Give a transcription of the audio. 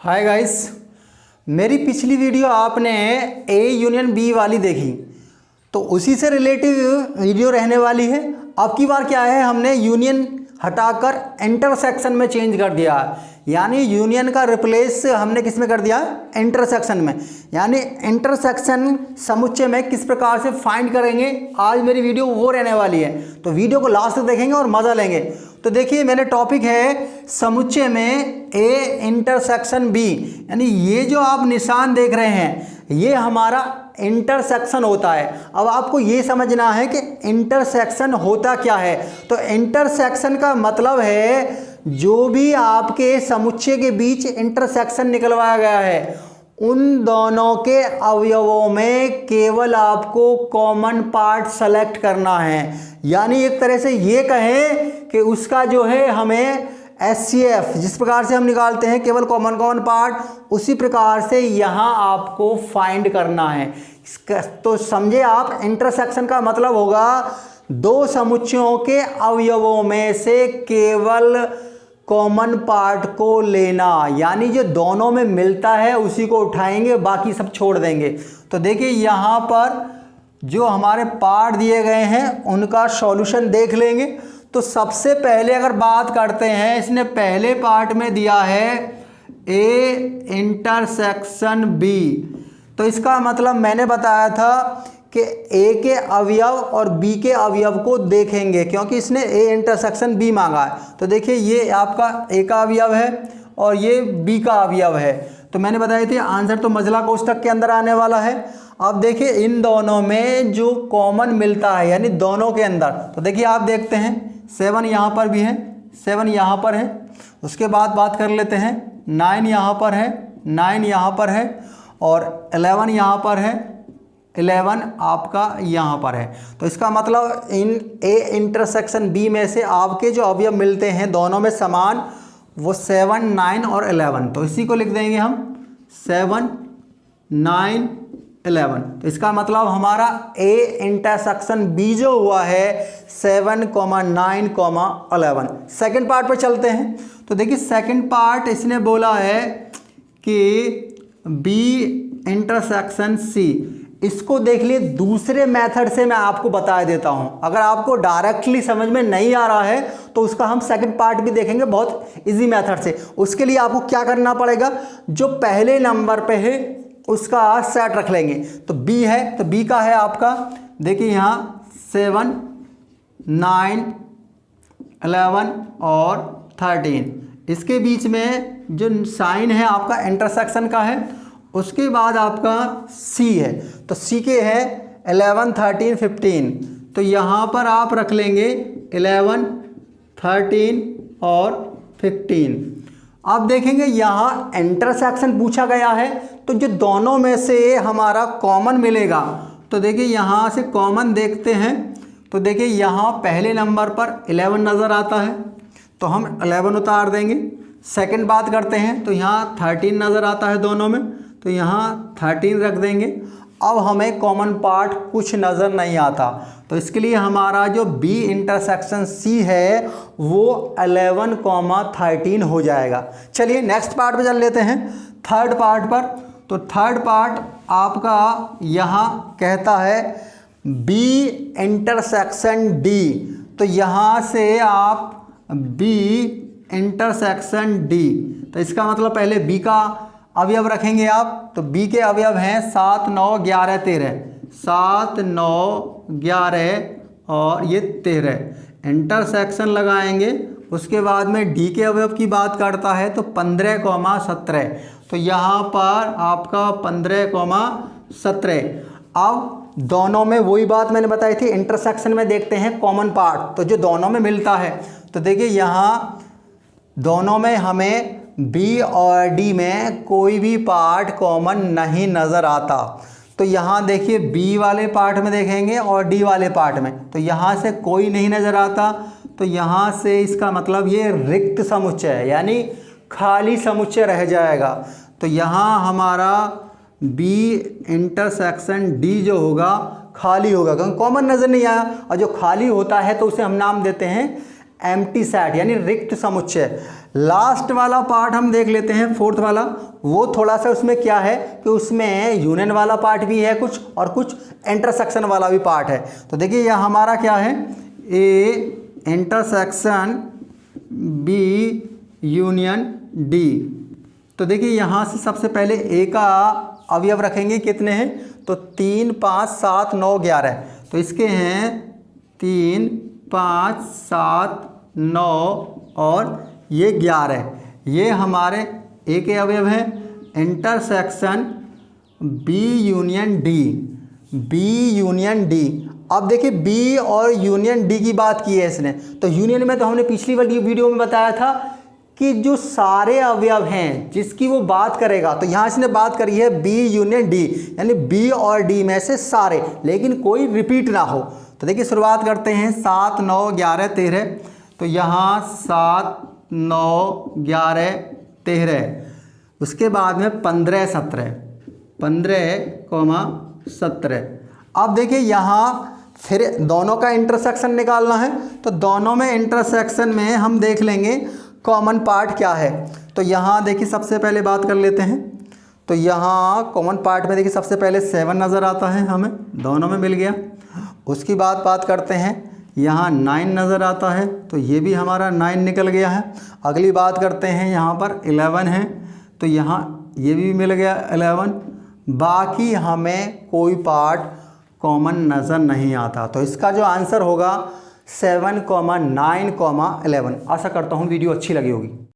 Hi guys, मेरी पिछली video आपने ए यूनियन बी वाली देखी, तो उसी से रिलेटिव वीडियो रहने वाली है। अब की बार क्या है, हमने यूनियन हटाकर इंटरसेक्शन में चेंज कर दिया है। यानी यूनियन का रिप्लेस हमने किस में कर दिया है, इंटरसेक्शन में। यानी इंटरसेक्शन समुच्चय में किस प्रकार से फाइंड करेंगे, आज मेरी वीडियो वो रहने वाली है। तो वीडियो को लास्ट तक देखेंगे और मज़ा लेंगे। तो देखिए, मेरे टॉपिक है समुच्चय में ए इंटरसेक्शन बी। यानी ये जो आप निशान देख रहे हैं, ये हमारा इंटरसेक्शन होता है। अब आपको ये समझना है कि इंटरसेक्शन होता क्या है। तो इंटरसेक्शन का मतलब है जो भी आपके समुच्चय के बीच इंटरसेक्शन निकलवाया गया है, उन दोनों के अवयवों में केवल आपको कॉमन पार्ट सेलेक्ट करना है। यानी एक तरह से ये कहें कि उसका जो है हमें HCF जिस प्रकार से हम निकालते हैं केवल कॉमन पार्ट, उसी प्रकार से यहाँ आपको फाइंड करना है। तो समझे आप, इंटरसेक्शन का मतलब होगा दो समुच्चयों के अवयवों में से केवल कॉमन पार्ट को लेना। यानी जो दोनों में मिलता है उसी को उठाएंगे, बाकी सब छोड़ देंगे। तो देखिए, यहाँ पर जो हमारे पार्ट दिए गए हैं उनका सॉल्यूशन देख लेंगे। तो सबसे पहले अगर बात करते हैं, इसने पहले पार्ट में दिया है ए इंटरसेक्शन बी। तो इसका मतलब मैंने बताया था कि ए के अवयव और बी के अवयव को देखेंगे, क्योंकि इसने ए इंटरसेक्शन बी मांगा है। तो देखिए, ये आपका ए का अवयव है और ये बी का अवयव है। तो मैंने बताया थी आंसर तो मझला कोष्ठक के अंदर आने वाला है। अब देखिए, इन दोनों में जो कॉमन मिलता है, यानी दोनों के अंदर, तो देखिए आप देखते हैं 7 यहाँ पर भी है, 7 यहाँ पर है। उसके बाद बात कर लेते हैं 9 यहाँ पर है, 9 यहाँ पर है, और 11 यहाँ पर है, 11 आपका यहाँ पर है। तो इसका मतलब इन ए इंटरसेक्शन बी में से आपके जो अवयव मिलते हैं दोनों में समान, वो 7, 9 और 11। तो इसी को लिख देंगे हम 7, 9, 11। तो इसका मतलब हमारा ए इंटरसेक्शन बी जो हुआ है 7, 9, 11। सेकेंड पार्ट पर चलते हैं। तो देखिए, सेकेंड पार्ट इसने बोला है कि बी इंटरसेक्शन सी। इसको देख लिए दूसरे मेथड से मैं आपको बता देता हूं। अगर आपको डायरेक्टली समझ में नहीं आ रहा है तो उसका हम सेकंड पार्ट भी देखेंगे बहुत इजी मेथड से। उसके लिए आपको क्या करना पड़ेगा, जो पहले नंबर पे है उसका सेट रख लेंगे। तो बी है, तो बी का है आपका, देखिए यहाँ 7, 9, 11 और 13। इसके बीच में जो साइन है आपका इंटरसेक्शन का है। उसके बाद आपका सी है, तो सी के है 11, 13, 15। तो यहाँ पर आप रख लेंगे 11, 13 और 15। अब देखेंगे यहाँ इंटरसेक्शन पूछा गया है, तो जो दोनों में से हमारा कॉमन मिलेगा, तो देखिए यहाँ से कॉमन देखते हैं। तो देखिए यहाँ पहले नंबर पर 11 नज़र आता है, तो हम 11 उतार देंगे। सेकंड बात करते हैं, तो यहाँ 13 नज़र आता है दोनों में, तो यहाँ 13 रख देंगे। अब हमें कॉमन पार्ट कुछ नज़र नहीं आता, तो इसके लिए हमारा जो बी इंटरसेक्शन सी है वो 11, 13 हो जाएगा। चलिए नेक्स्ट पार्ट पे चल लेते हैं, थर्ड पार्ट पर। तो थर्ड पार्ट आपका यहाँ कहता है बी इंटरसेक्शन डी। तो यहाँ से आप बी इंटरसेक्शन डी, तो इसका मतलब पहले बी का अवयव रखेंगे आप। तो बी के अवयव हैं 7, 9, 11, 13। 7, 9, 11 और ये 13। इंटरसेक्शन लगाएंगे। उसके बाद में डी के अवयव की बात करता है, तो 15, 17। तो यहाँ पर आपका 15, 17। अब दोनों में वही बात मैंने बताई थी, इंटरसेक्शन में देखते हैं कॉमन पार्ट, तो जो दोनों में मिलता है। तो देखिए यहाँ दोनों में हमें बी और डी में कोई भी पार्ट कॉमन नहीं नज़र आता। तो यहाँ देखिए बी वाले पार्ट में देखेंगे और डी वाले पार्ट में, तो यहाँ से कोई नहीं नज़र आता। तो यहाँ से इसका मतलब ये रिक्त समुच्चय है, यानी खाली समुच्चय रह जाएगा। तो यहाँ हमारा बी इंटरसेक्शन डी जो होगा खाली होगा, क्योंकि कॉमन नज़र नहीं आया। और जो खाली होता है तो उसे हम नाम देते हैं एम्प्टी सेट यानी रिक्त समुच्चय। लास्ट वाला पार्ट हम देख लेते हैं, फोर्थ वाला, वो थोड़ा सा उसमें क्या है कि उसमें यूनियन वाला पार्ट भी है कुछ और कुछ इंटरसेक्शन वाला भी पार्ट है। तो देखिए यह हमारा क्या है, A intersection B union D. तो देखिए यहाँ से सबसे पहले ए का अवयव रखेंगे, कितने हैं, तो 3 5 7 9 11। तो इसके हैं 3 5 7 9 और ये 11, ये हमारे ए के अवयव हैं। Intersection B union D, B union D. अब देखिए बी और यूनियन डी की बात की है इसने, तो यूनियन में तो हमने पिछली वाली वीडियो में बताया था कि जो सारे अवयव हैं जिसकी वो बात करेगा, तो यहाँ इसने बात करी है बी यूनियन डी, यानी बी और डी में से सारे, लेकिन कोई रिपीट ना हो। तो देखिए शुरुआत करते हैं 7 9 11 13। तो यहाँ 7 9 11 13, उसके बाद में 15 17, 15,17। अब देखिए यहाँ फिर दोनों का इंटरसेक्शन निकालना है, तो दोनों में इंटरसेक्शन में हम देख लेंगे कॉमन पार्ट क्या है। तो यहाँ देखिए सबसे पहले बात कर लेते हैं, तो यहाँ कॉमन पार्ट में देखिए सबसे पहले 7 नज़र आता है, हमें दोनों में मिल गया। उसकी बात करते हैं, यहाँ 9 नज़र आता है, तो ये भी हमारा 9 निकल गया है। अगली बात करते हैं, यहाँ पर 11 है, तो यहाँ ये भी मिल गया 11। बाकी हमें कोई पार्ट कॉमन नज़र नहीं आता, तो इसका जो आंसर होगा 7, 9, 11। आशा करता हूँ वीडियो अच्छी लगी होगी।